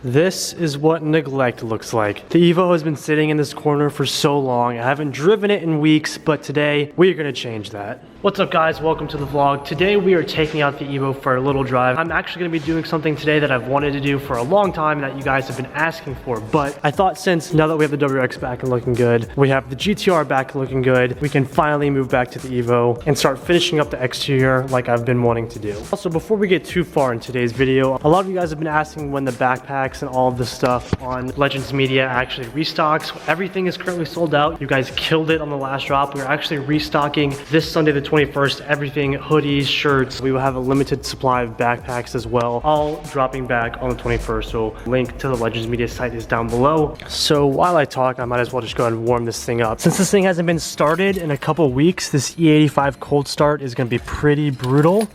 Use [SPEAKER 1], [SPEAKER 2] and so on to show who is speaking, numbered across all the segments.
[SPEAKER 1] This is what neglect looks like. The Evo has been sitting in this corner for so long. I haven't driven it in weeks, but today we are gonna change that. What's up guys, welcome to the vlog. Today we are taking out the Evo for a little drive. I'm actually gonna be doing something today that I've wanted to do for a long time that you guys have been asking for, but I thought since now that we have the WRX back and looking good, we have the GTR back and looking good, we can finally move back to the Evo and start finishing up the exterior like I've been wanting to do. Also, before we get too far in today's video, a lot of you guys have been asking when the backpacks and all of the stuff on Legends Media actually restocks. Everything is currently sold out. You guys killed it on the last drop. We're actually restocking this Sunday the 21st, everything, hoodies, shirts. We will have a limited supply of backpacks as well, all dropping back on the 21st. So link to the Legends Media site is down below. So while I talk, I might as well just go ahead and warm this thing up. Since this thing hasn't been started in a couple weeks, this E85 cold start is gonna be pretty brutal.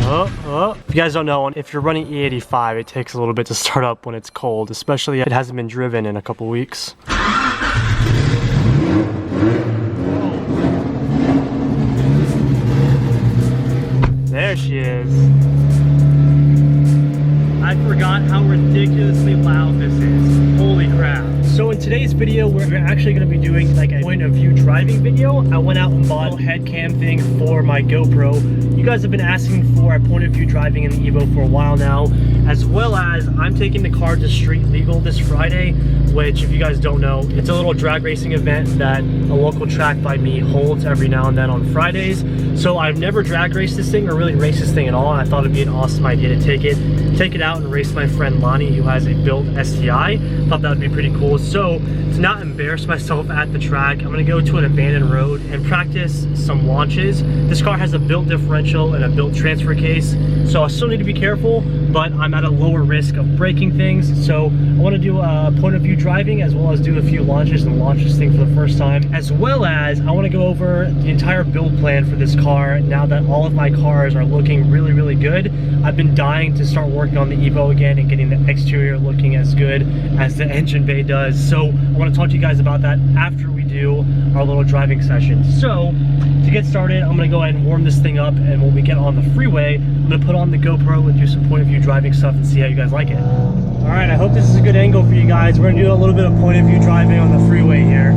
[SPEAKER 1] If you guys don't know, if you're running E85, it takes a little bit to start up when it's cold, especially if it hasn't been driven in a couple weeks. There she is. I forgot how ridiculously loud this is. Holy crap. So in today's video, we're actually going to be doing like a point of view driving video. I went out and bought a head cam thing for my GoPro. You guys have been asking for a point of view driving in the Evo for a while now, as well as I'm taking the car to street legal this Friday, which if you guys don't know, it's a little drag racing event that a local track by me holds every now and then on Fridays. So I've never drag raced this thing or really raced this thing at all, and I thought it'd be an awesome idea to take it out and race my friend Lonnie, who has a built STI. Thought that would be pretty cool. So to not embarrass myself at the track, I'm gonna go to an abandoned road and practice some launches. This car has a built differential and a built transfer case, so I still need to be careful, but I'm at a lower risk of breaking things. So I wanna do a point of view driving as well as do a few launches and launch this thing for the first time, as well as I wanna go over the entire build plan for this car now that all of my cars are looking really, really good. I've been dying to start working on the Evo again and getting the exterior looking as good as the engine bay does. So I want to talk to you guys about that after we do our little driving session. So to get started, I'm going to go ahead and warm this thing up, and when we get on the freeway, I'm going to put on the GoPro and do some point of view driving stuff and see how you guys like it. All right, I hope this is a good angle for you guys. We're going to do a little bit of point of view driving on the freeway here.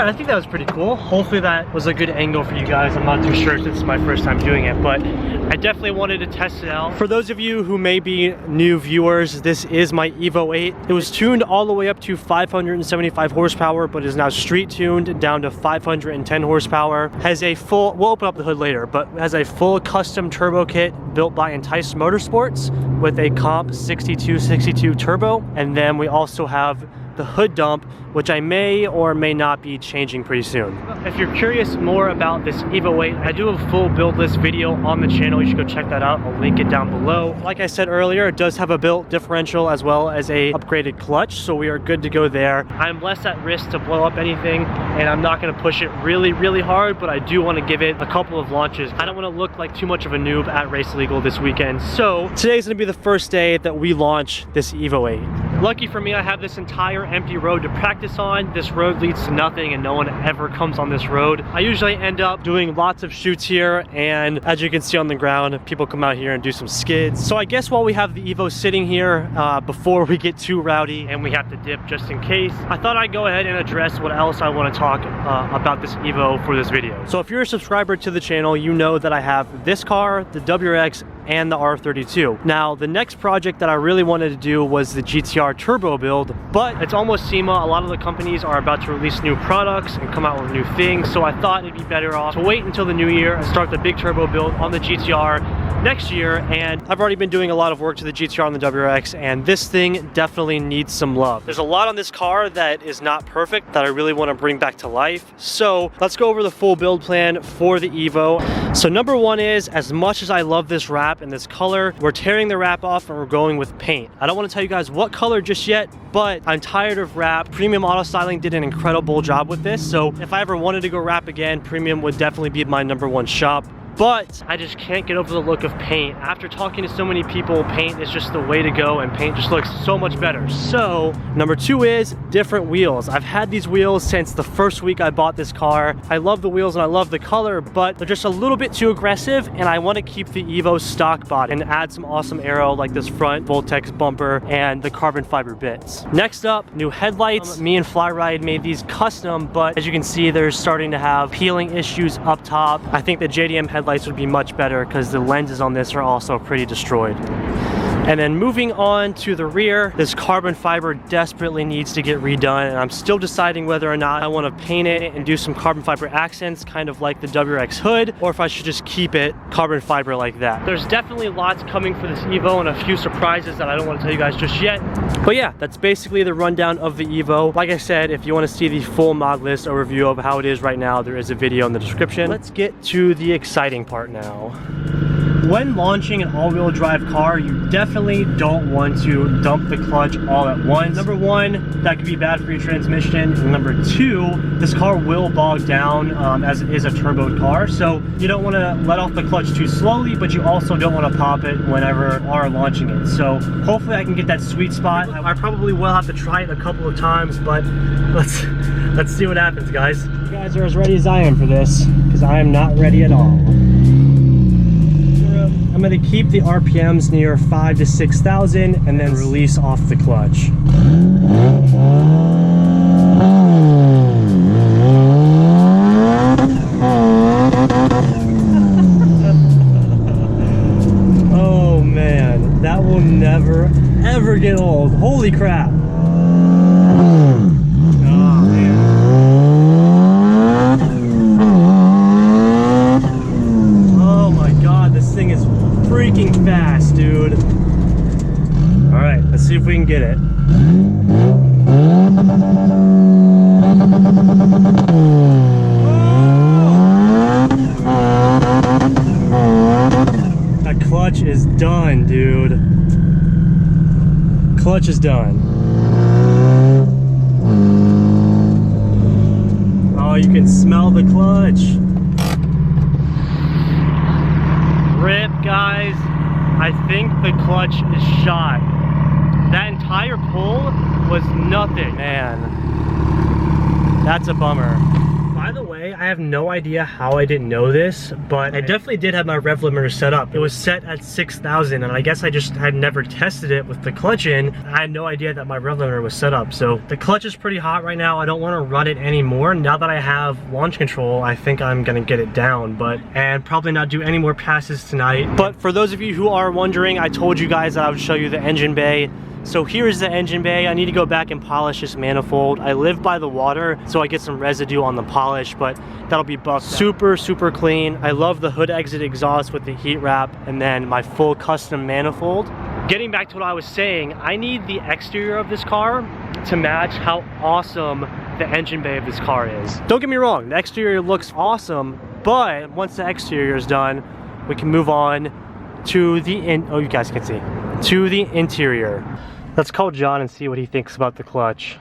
[SPEAKER 1] I think that was pretty cool. Hopefully that was a good angle for you guys. I'm not too sure if this is my first time doing it, but I definitely wanted to test it out. For those of you who may be new viewers, this is my Evo VIII. It was tuned all the way up to 575 horsepower, but is now street tuned down to 510 horsepower. Has a full, we'll open up the hood later, but has a full custom turbo kit built by Entice Motorsports with a comp 6262 turbo. And then we also have the hood dump, which I may or may not be changing pretty soon. If you're curious more about this Evo VIII, I do have a full build list video on the channel. You should go check that out. I'll link it down below. Like I said earlier, it does have a built differential as well as a upgraded clutch, so we are good to go there. I'm less at risk to blow up anything, and I'm not gonna push it really, really hard, but I do wanna give it a couple of launches. I don't wanna look like too much of a noob at Race Legal this weekend. So today's gonna be the first day that we launch this Evo VIII. Lucky for me, I have this entire empty road to practice on. This road leads to nothing and no one ever comes on this road. I usually end up doing lots of shoots here, and as you can see on the ground, people come out here and do some skids. So I guess while we have the Evo sitting here, before we get too rowdy and we have to dip just in case, I thought I'd go ahead and address what else I want to talk about this Evo for this video. So if you're a subscriber to the channel, you know that I have this car, the WRX, and the R32. Now, the next project that I really wanted to do was the GTR turbo build, but it's almost SEMA. A lot of the companies are about to release new products and come out with new things, so I thought it'd be better off to wait until the new year and start the big turbo build on the GTR. next year, and I've already been doing a lot of work to the GTR and the WRX, and this thing definitely needs some love. There's a lot on this car that is not perfect that I really want to bring back to life. So let's go over the full build plan for the Evo. So number one is, as much as I love this wrap and this color, we're tearing the wrap off and we're going with paint. I don't want to tell you guys what color just yet, but I'm tired of wrap. Premium Auto Styling did an incredible job with this, so if I ever wanted to go wrap again, Premium would definitely be my number one shop. But I just can't get over the look of paint. After talking to so many people, paint is just the way to go, and paint just looks so much better. So number two is different wheels. I've had these wheels since the first week I bought this car. I love the wheels and I love the color, but they're just a little bit too aggressive, and I want to keep the Evo stock body and add some awesome aero like this front Voltex bumper and the carbon fiber bits. Next up, new headlights. Me and Flyride made these custom, but as you can see, they're starting to have peeling issues up top. I think the JDM headlights would be much better because the lenses on this are also pretty destroyed. And then moving on to the rear, this carbon fiber desperately needs to get redone, and I'm still deciding whether or not I want to paint it and do some carbon fiber accents, kind of like the WRX hood, or if I should just keep it carbon fiber like that. There's definitely lots coming for this Evo and a few surprises that I don't want to tell you guys just yet. But yeah, that's basically the rundown of the Evo. Like I said, if you want to see the full mod list overview of how it is right now, there is a video in the description. Let's get to the exciting part now. When launching an all-wheel drive car, you definitely don't want to dump the clutch all at once. Number one, that could be bad for your transmission. And number two, this car will bog down as it is a turboed car. So you don't want to let off the clutch too slowly, but you also don't want to pop it whenever you are launching it. So hopefully I can get that sweet spot. I probably will have to try it a couple of times, but let's see what happens, guys. You guys are as ready as I am for this, because I am not ready at all. I'm going to keep the RPMs near 5,000 to 6,000 and then release off the clutch. Oh man, that will never ever get old. Holy crap. Freaking fast, dude. All right, let's see if we can get it. That clutch is done, dude. Clutch is done. Oh, you can smell the clutch. Rip, guys. I think the clutch is shot. That entire pull was nothing. Man, that's a bummer. By the way, I have no idea how I didn't know this, but I definitely did have my rev limiter set up. It was set at 6,000, and I guess I just had never tested it with the clutch in. I had no idea that my rev limiter was set up. So the clutch is pretty hot right now. I don't want to run it anymore. Now that I have launch control, I think I'm gonna get it down, and probably not do any more passes tonight. But for those of you who are wondering, I told you guys that I would show you the engine bay. So here's the engine bay. I need to go back and polish this manifold. I live by the water, so I get some residue on the polish, but that'll be buffed. Super, super clean. I love the hood exit exhaust with the heat wrap, and then my full custom manifold. Getting back to what I was saying, I need the exterior of this car to match how awesome the engine bay of this car is. Don't get me wrong, the exterior looks awesome, but once the exterior is done, we can move on to the you guys can see, to the interior. Let's call John and see what he thinks about the clutch.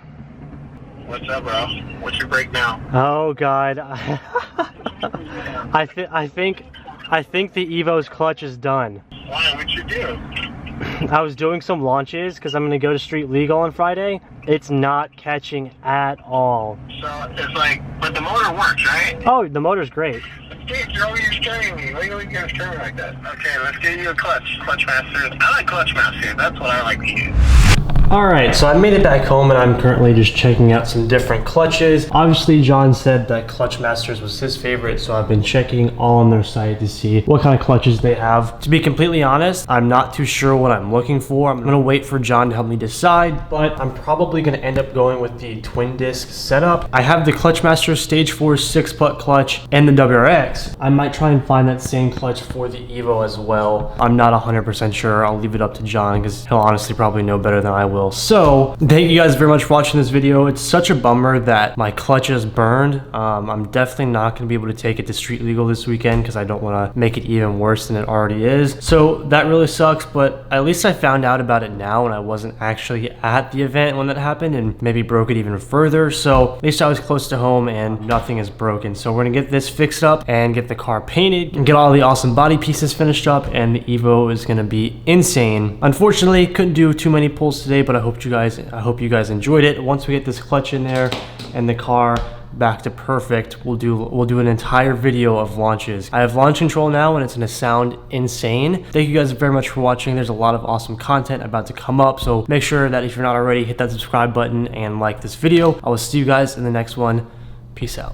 [SPEAKER 2] What's up, bro? What's your breakdown?
[SPEAKER 1] Oh God, I think the Evo's clutch is done.
[SPEAKER 2] Why? What'd you do?
[SPEAKER 1] I was doing some launches because I'm gonna go to Street Legal on Friday. It's not catching at all.
[SPEAKER 2] So it's like, but the motor works, right?
[SPEAKER 1] Oh, the motor's great.
[SPEAKER 2] Dude, you're always scaring me. Why are you always gonna scare me like that? Okay, let's get you a clutch master. I like clutch master. That's what I like to use.
[SPEAKER 1] All right, so I made it back home and I'm currently just checking out some different clutches. Obviously, John said that Clutch Masters was his favorite, so I've been checking all on their site to see what kind of clutches they have. To be completely honest, I'm not too sure what I'm looking for. I'm gonna wait for John to help me decide, but I'm probably gonna end up going with the twin disc setup. I have the Clutch Masters Stage 4 6-putt clutch and the WRX. I might try and find that same clutch for the Evo as well. I'm not 100% sure. I'll leave it up to John because he'll honestly probably know better than I will. So thank you guys very much for watching this video. It's such a bummer that my clutch is burned. I'm definitely not going to be able to take it to street legal this weekend because I don't want to make it even worse than it already is. So that really sucks, but at least I found out about it now and I wasn't actually at the event when that happened and maybe broke it even further. So at least I was close to home and nothing is broken. So we're going to get this fixed up and get the car painted and get all the awesome body pieces finished up, and the Evo is going to be insane. Unfortunately, couldn't do too many pulls today, but I hope you guys enjoyed it. Once we get this clutch in there and the car back to perfect, we'll do an entire video of launches. I have launch control now and it's gonna sound insane. Thank you guys very much for watching. There's a lot of awesome content about to come up, so make sure that if you're not already, hit that subscribe button and like this video. I will see you guys in the next one. Peace out.